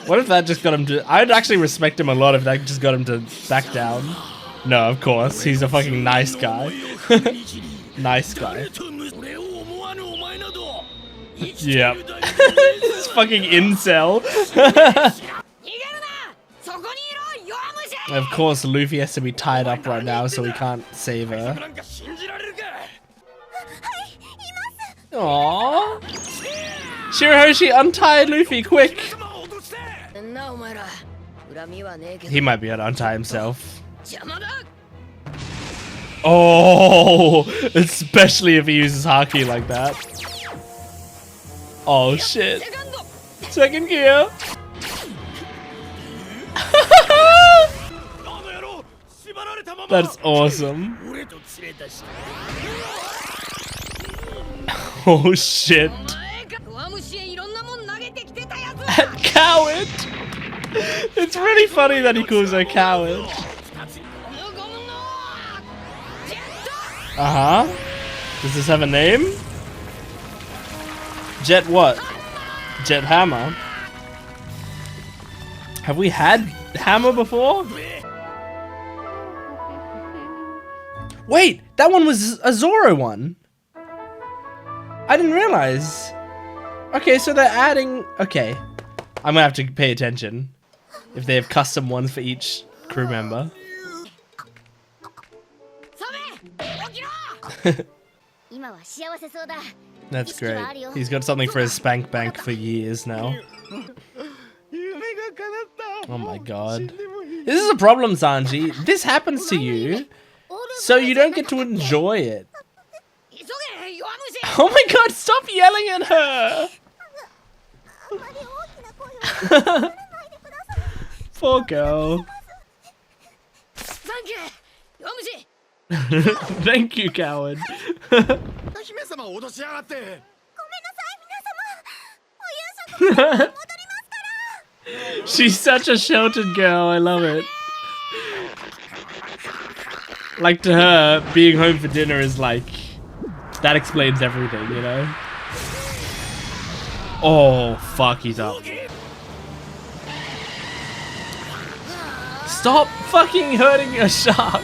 What if that just got him to... I'd actually respect him a lot if that just got him to back down. No, of course. He's a fucking nice guy. Nice guy. Yep. This fucking incel. Of course, Luffy has to be tied up right now, so we can't save her. Aww. Shirahoshi, untie Luffy, quick! He might be able to untie himself. Oh, especially if he uses Haki like that. Oh shit. Second gear. That's awesome. Oh shit. That coward. It's really funny that he calls her coward. Uh-huh. Does this have a name? Jet what? Jet hammer. Have we had hammer before? Wait, that one was a Zoro one. I didn't realize. Okay, so they're adding... Okay. I'm gonna have to pay attention. If they have custom ones for each crew member. That's great. He's got something for his spank bank for years now. Oh my god. This is a problem, Sanji. This happens to you, so you don't get to enjoy it. Oh my god, stop yelling at her! Poor girl. Thank you, coward. She's such a sheltered girl, I love it. Like, to her, being home for dinner is like, that explains everything, you know? Oh, fuck, he's up. Stop fucking hurting a shark.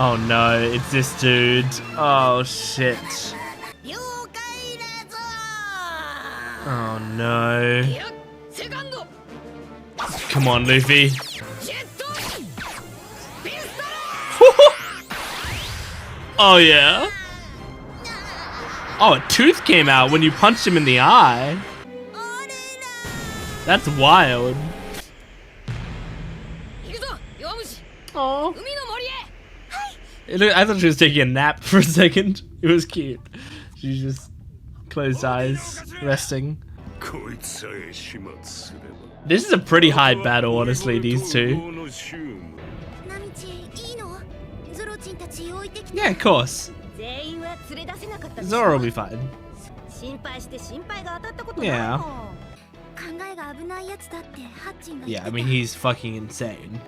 Oh no, it's this dude. Oh shit. Oh no. Come on, Luffy. Oh yeah. Oh, a tooth came out when you punched him in the eye. That's wild. Oh. I thought she was taking a nap for a second. It was cute. She just closed eyes, resting. This is a pretty high battle, honestly, these two. Yeah, of course. Zoro will be fine. Yeah. Yeah, I mean, he's fucking insane.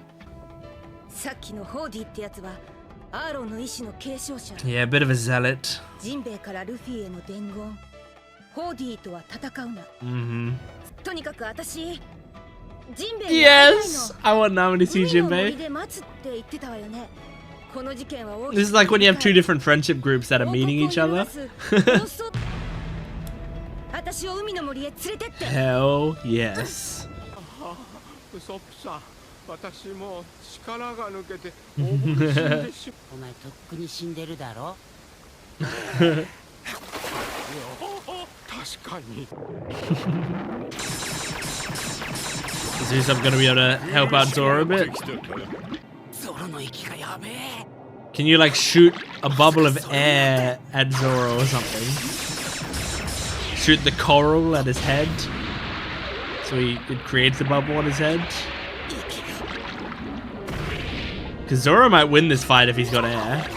Yeah, a bit of a zealot. Mm-hmm. Yes! I want Nami to see Jinbei. This is like when you have two different friendship groups that are meeting each other. Hell yes. Is Usopp gonna be able to help out Zoro a bit? Can you like shoot a bubble of air at Zoro or something? shoot the coral at his head, so it creates a bubble on his head. Because Zoro might win this fight if he's got air.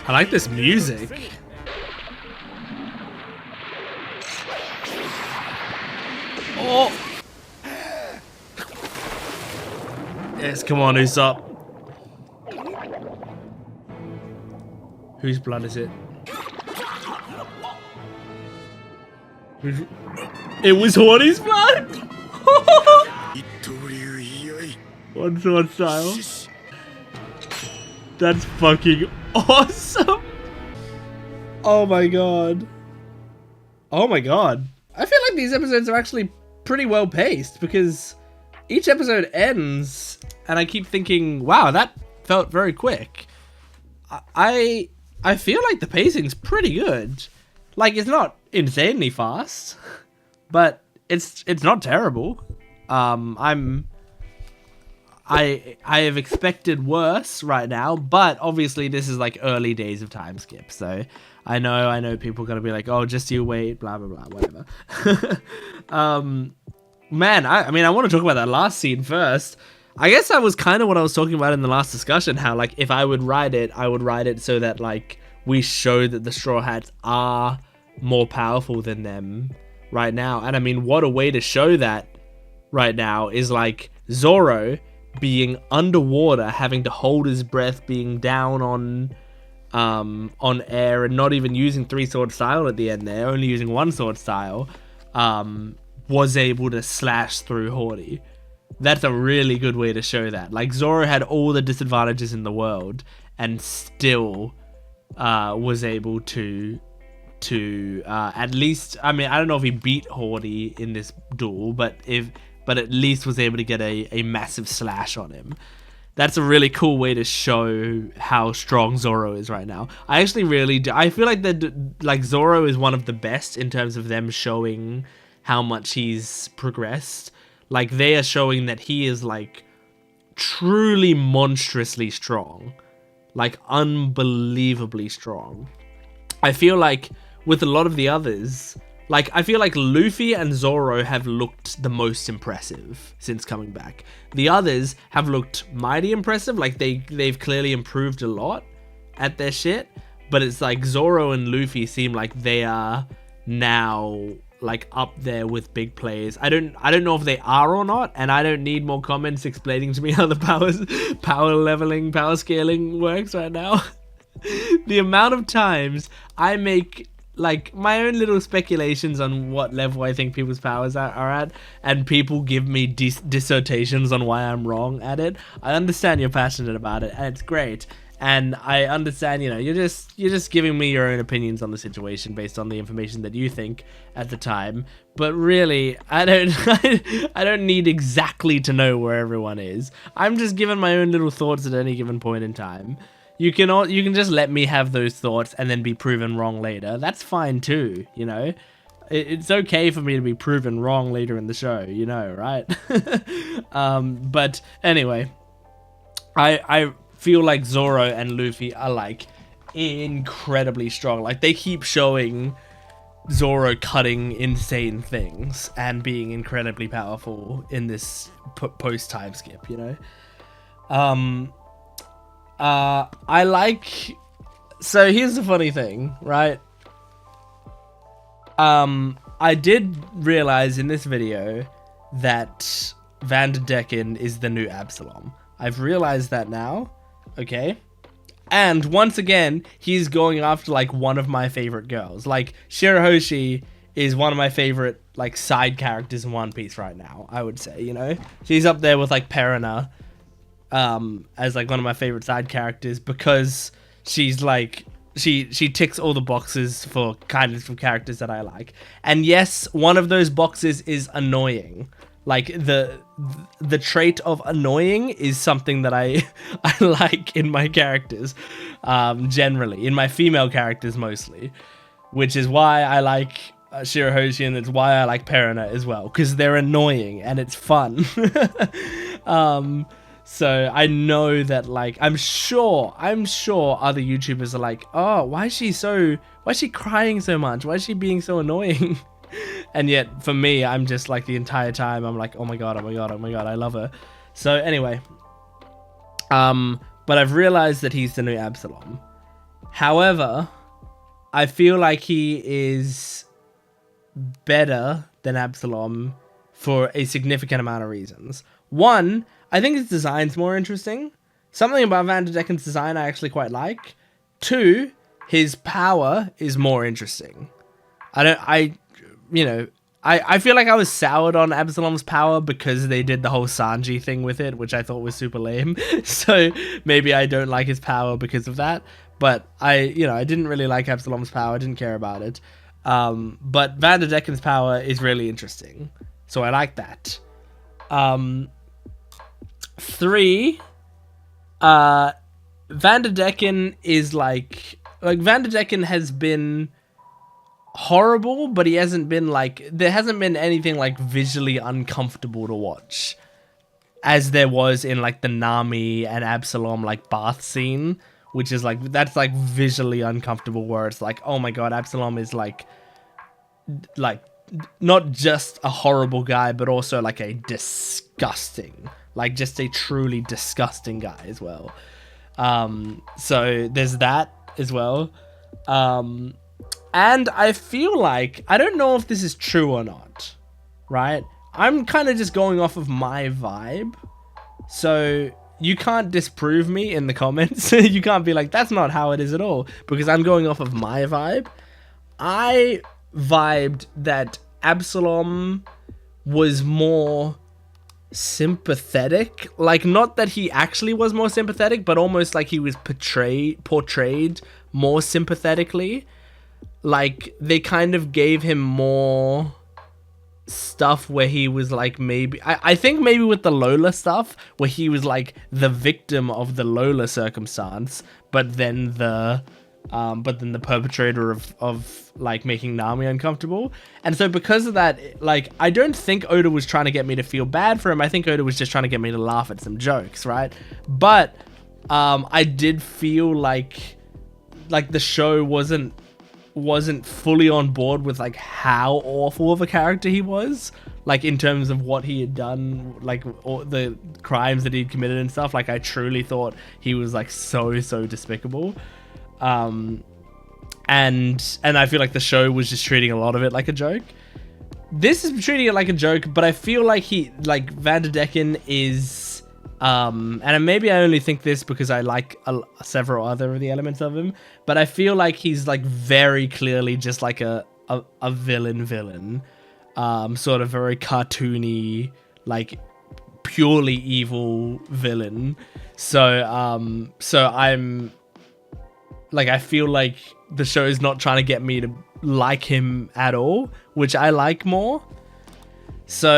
I like this music. Oh! Yes, come on, Usopp. Whose blood is it? It was Hordy's blood? One sword style. That's fucking awesome. Oh my god. Oh my god. I feel like these episodes are actually pretty well paced because each episode ends and I keep thinking, wow, that felt very quick. I feel like the pacing's pretty good. Like, it's not insanely fast, but it's not terrible. I have expected worse right now, but obviously this is like early days of time skip, so I know people are gonna be like, oh, just you wait, blah blah blah, whatever. Man, I mean, I want to talk about that last scene first. I guess that was kind of what I was talking about in the last discussion, how like if I would write it so that like we show that the Straw Hats are more powerful than them right now. And I mean, what a way to show that right now is like Zoro being underwater, having to hold his breath, being down on air, and not even using 3-sword style at the end there, only using 1-sword style, was able to slash through Hordy. That's a really good way to show that. Like, Zoro had all the disadvantages in the world and still was able to at least, I mean, I don't know if he beat Hordy in this duel, but at least was able to get a massive slash on him. That's a really cool way to show how strong Zoro is right now. I actually really do. I feel like like Zoro is one of the best in terms of them showing how much he's progressed. Like, they are showing that he is like truly monstrously strong, like unbelievably strong. I feel like with a lot of the others, like, I feel like Luffy and Zoro have looked the most impressive since coming back. The others have looked mighty impressive. Like, they've clearly improved a lot at their shit. But it's like Zoro and Luffy seem like they are now like up there with big players. I don't know if they are or not, and I don't need more comments explaining to me how the power leveling, power scaling works right now. The amount of times I make like my own little speculations on what level I think people's powers are at, and people give me dissertations on why I'm wrong at it. I understand you're passionate about it, and it's great. And I understand, you know, you're just giving me your own opinions on the situation based on the information that you think at the time. But really, I don't need exactly to know where everyone is. I'm just giving my own little thoughts at any given point in time. You can just let me have those thoughts and then be proven wrong later. That's fine too, you know. It's okay for me to be proven wrong later in the show, you know, right? But anyway, I feel like Zoro and Luffy are like incredibly strong. Like, they keep showing Zoro cutting insane things and being incredibly powerful in this post-time skip, you know. I like, so here's the funny thing, right? I did realize in this video that Vanderdecken is the new Absalom. I've realized that now, okay? And once again, he's going after like one of my favorite girls. Like, Shirahoshi is one of my favorite like side characters in One Piece right now, I would say, you know? She's up there with like Perina as like one of my favorite side characters, because she's like, she ticks all the boxes for kind of characters that I like. And yes, one of those boxes is annoying. Like, the trait of annoying is something that I like in my characters, generally, in my female characters mostly, which is why I like Shirahoshi, and it's why I like Perina as well, because they're annoying and it's fun. So I know that, like, I'm sure other YouTubers are like, oh, why is she crying so much? Why is she being so annoying? And yet for me, I'm just like, the entire time I'm like, oh my god, I love her. So anyway, but I've realized that he's the new Absalom. However, I feel like he is better than Absalom for a significant amount of reasons. One, I think his design's more interesting. Something about Vanderdecken's design I actually quite like. Two, his power is more interesting. I feel like I was soured on Absalom's power because they did the whole Sanji thing with it, which I thought was super lame. So maybe I don't like his power because of that. But I didn't really like Absalom's power. I didn't care about it. But Vanderdecken's power is really interesting. So I like that. Three, Vanderdecken is like Vanderdecken has been horrible, but he hasn't been like, there hasn't been anything like visually uncomfortable to watch as there was in like the Nami and Absalom like bath scene, which is like, that's like visually uncomfortable, where it's like, oh my god, Absalom is like not just a horrible guy, but also like a disgusting, like just a truly disgusting guy as well. So there's that as well. And I feel like, I don't know if this is true or not, right? I'm kind of just going off of my vibe. So you can't disprove me in the comments. You can't be like, that's not how it is at all, because I'm going off of my vibe. I vibed that Absalom was more sympathetic. Like, not that he actually was more sympathetic, but almost like he was portrayed more sympathetically. Like, they kind of gave him more stuff where he was like, maybe I think maybe with the Lola stuff, where he was like the victim of the Lola circumstance, but then the perpetrator of like making Nami uncomfortable. And so because of that, like, I don't think Oda was trying to get me to feel bad for him. I think Oda was just trying to get me to laugh at some jokes, right? But I did feel like the show wasn't fully on board with like how awful of a character he was, like in terms of what he had done, like all the crimes that he'd committed and stuff. Like, I truly thought he was like so despicable. And I feel like the show was just treating a lot of it like a joke. This is treating it like a joke, but I feel like Vanderdecken is, and maybe I only think this because I like several other of the elements of him, but I feel like he's like very clearly just like a villain, sort of very cartoony, like purely evil villain. So I'm like, I feel like the show is not trying to get me to like him at all, which I like more. So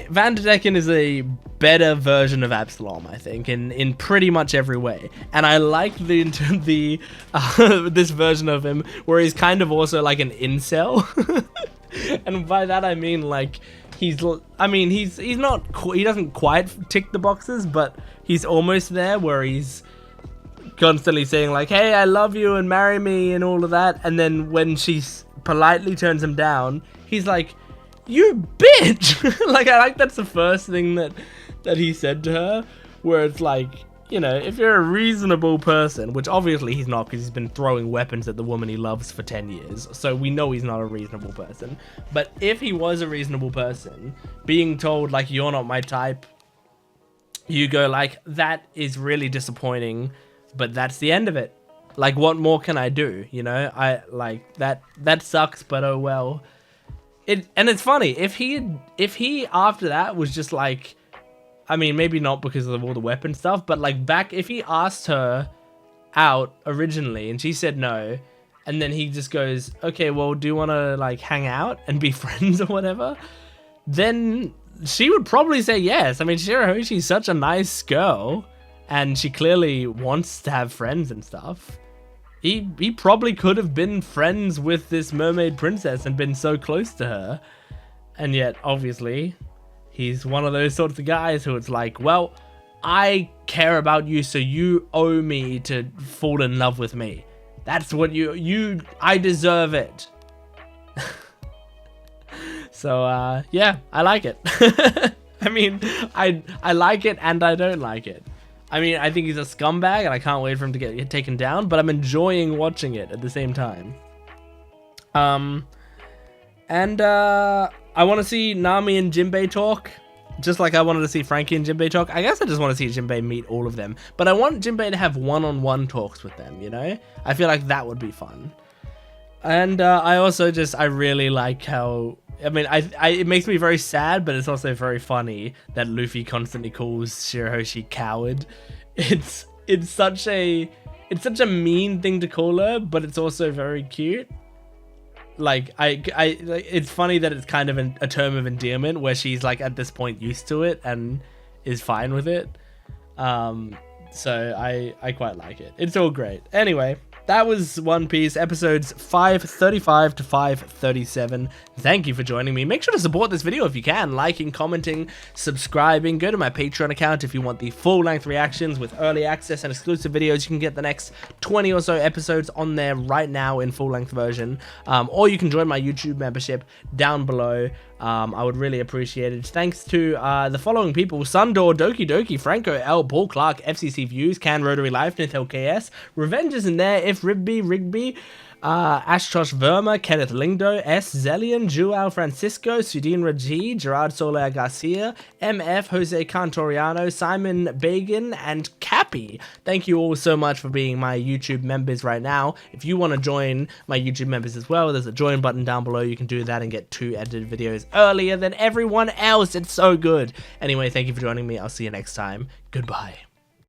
Vanderdecken is a better version of Absalom, I think, in pretty much every way. And I like this version of him where he's kind of also like an incel. And by that I mean like he doesn't quite tick the boxes, but he's almost there, where he's constantly saying like, hey, I love you and marry me and all of that, and then when she politely turns him down, he's like, you bitch. Like, I like that's the first thing that he said to her, where it's like, you know, if you're a reasonable person, which obviously he's not, because he's been throwing weapons at the woman he loves for 10 years, so we know he's not a reasonable person. But if he was a reasonable person, being told like, you're not my type, you go like, that is really disappointing, but that's the end of it. Like, what more can I do? You know, I like that sucks, but oh well. And it's funny, if he after that was just like, I mean, maybe not because of all the weapon stuff, but like if he asked her out originally and she said no, and then he just goes, okay, well, do you want to like hang out and be friends or whatever? Then she would probably say yes. I mean, Shirahoshi's such a nice girl, and she clearly wants to have friends and stuff. He probably could have been friends with this mermaid princess and been so close to her. And yet, obviously, he's one of those sorts of guys who it's like, well, I care about you, so you owe me to fall in love with me. That's what I deserve it. So, yeah, I like it. I mean, I like it and I don't like it. I mean, I think he's a scumbag and I can't wait for him to get taken down, but I'm enjoying watching it at the same time. I want to see Nami and Jinbei talk, just like I wanted to see Franky and Jinbei talk. I guess I just want to see Jinbei meet all of them, but I want Jinbei to have one-on-one talks with them, you know? I feel like that would be fun. And I really like how, I mean, it makes me very sad, but it's also very funny that Luffy constantly calls Shirahoshi coward. It's such a mean thing to call her, but it's also very cute. Like, it's funny that it's kind of a term of endearment where she's like at this point used to it and is fine with it. So I quite like it. It's all great. Anyway, that was One Piece episodes 535 to 537. Thank you for joining me. Make sure to support this video if you can, liking, commenting, subscribing. Go to my Patreon account if you want the full-length reactions with early access and exclusive videos. You can get the next 20 or so episodes on there right now in full-length version. Or you can join my YouTube membership down below. I would really appreciate it. Thanks to the following people: Sundor, Doki Doki, Franco L, Paul Clark, FCC Views, Can Rotary Life, Nithel KS, Revenge is in there, If Rigby, Ashtosh Verma, Kenneth Lingdo, S. Zellian, Joao Francisco, Sudin Raji, Gerard Soler Garcia, MF, Jose Cantoriano, Simon Bagan, and Cappy. Thank you all so much for being my YouTube members right now. If you want to join my YouTube members as well, there's a join button down below. You can do that and get 2 edited videos earlier than everyone else. It's so good. Anyway, thank you for joining me. I'll see you next time. Goodbye.